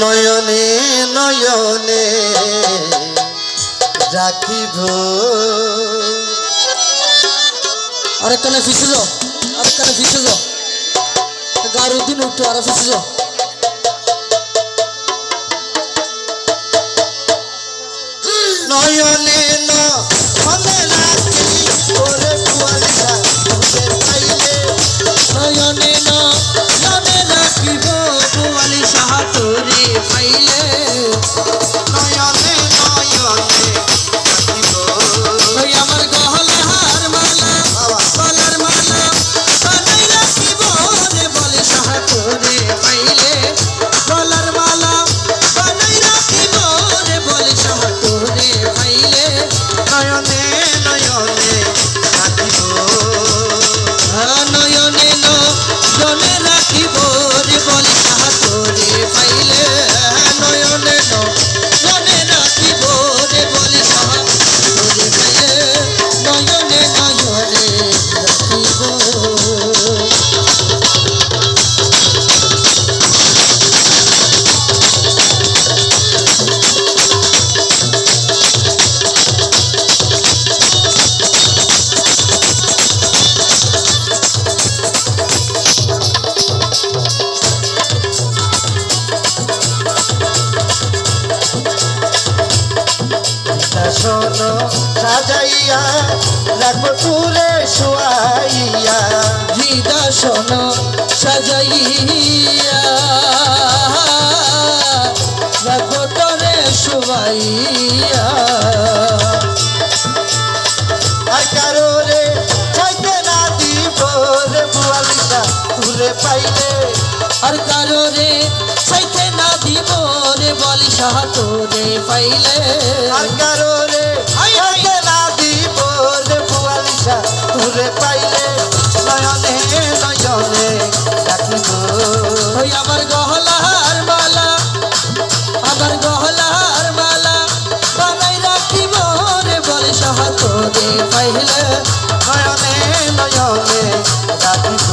নয়নে নয়নে রাখিব। আরেকখানে ফিসে যাও, আরেকখানে ফিসে যাও, গাড়ির দিন উঠো আরো ফিসে যাও। নয়নে নয়নে রাখি ওরে কুয়াশা তোকে পাইলে। নয়নে নয়নে রাখিব বোয়ালি সাহা তোরে পাইলে। নয়নে নয়নে রাখিব। ওই আমার গলার মালা, গলার মালা বানাই রাখিব রে বলে সাহা তোরে পাইলে। গলার মালা বানাই রাখিব রে বলে সাহা তোরে পাইলে। নয়নে নয়নে রাখিব। নয়নে নয়নে রাখিব রে বলে সাহা তোরে পাইলে। নয়নে নয়নে রাখিব রে বলে সাহা তোরে পাইলে। নয়নে নয়নে রাখিব। শোনো সাজাইয়া রাখবো তুলে শুয়াইয়া। হৃদয় সাজাইয়া রাখবো তোরে শুয়াইয়া। আর কারো রে চাইতে না দিব রে বুয়ালিটা তুলে পাইলে। আর কারো রে চাইতে না দিব রে বলি সাহা তোরে পাইলে। আর কারো রে চাইতে না দিব রে বুয়ালিটা তুলে পাইলে। নয়নে নয়নে রাখিব। ওই আমার গহলার মালা, আমার গহলার মালা বানাই রাখিব রে বলি সাহা তোরে পাইলে। নয়নে নয়নে রাখিব।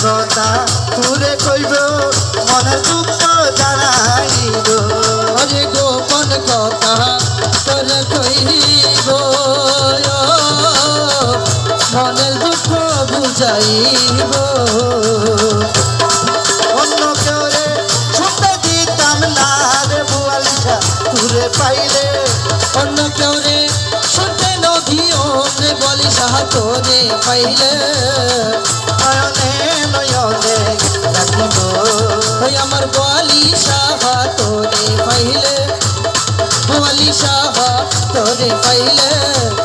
কথা তুলে কইব মনের দুঃখ জানাইব। ওরে গোপন কথা তোরে কইব মনের দুঃখ বুঝাইব। অন্য কেউ রে শুনতে দিতাম না রে বুয়ালিটা তুলে পাইলে। অন্য কেউ রে শুনতে নদিও রে বলি সাহা তোরে পাইলে। নয়নে নয়নে রাখিব। ওই আমার বলি সাহা তোরে পাইলে। বলি সাহা তোরে পাইলে।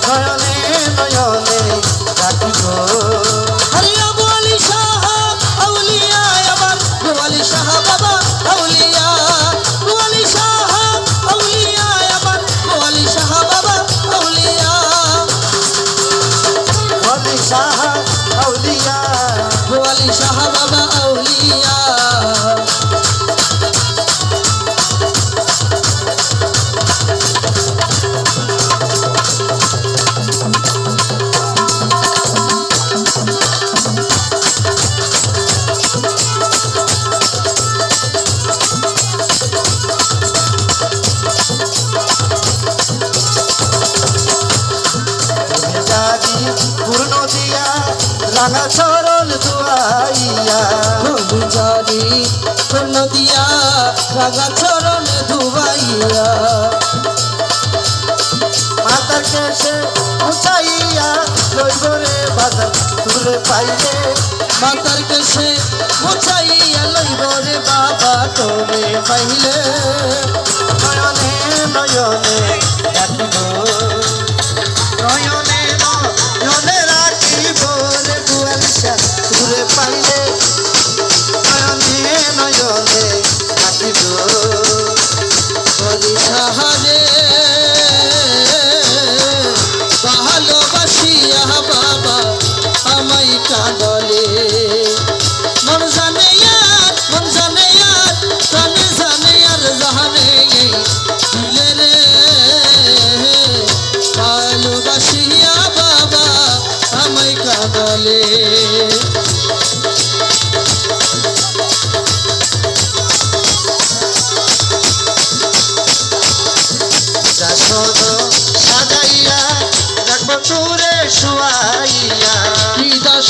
নয়নে নয়নে রাখিব। আরে ও বলি সাহা আউলিয়া আমার বলি সাহা বাবা আউলিয়া। বলি সাহা আউলিয়া আমার বলি সাহা বাবা আউলিয়া। বলি সাহা আউলিয়া। বলি সাহা বাবা আউলিয়া। পূর্ণ দিয়া রাঙা চরণ ধুয়াইয়া। জারি পূর্ণ দিয়া রাগা চরণ ধুবাইয়া। মাতার কেশে মুছাইয়া লইব রে বাজার তুলে পাইলে। মাতার কেশে মুছাইয়া লইব রে বাবা তোরে পাইলে। নয়নে নয়নে রাখিব। নয়নে নয়নে রাখিব রে বুয়ালিটা তুলে পাইলে। নয়নে নয়নে রাখিব। বলি সাহারে বাহার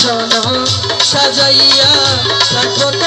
সোনা সাজাইয়া তারপর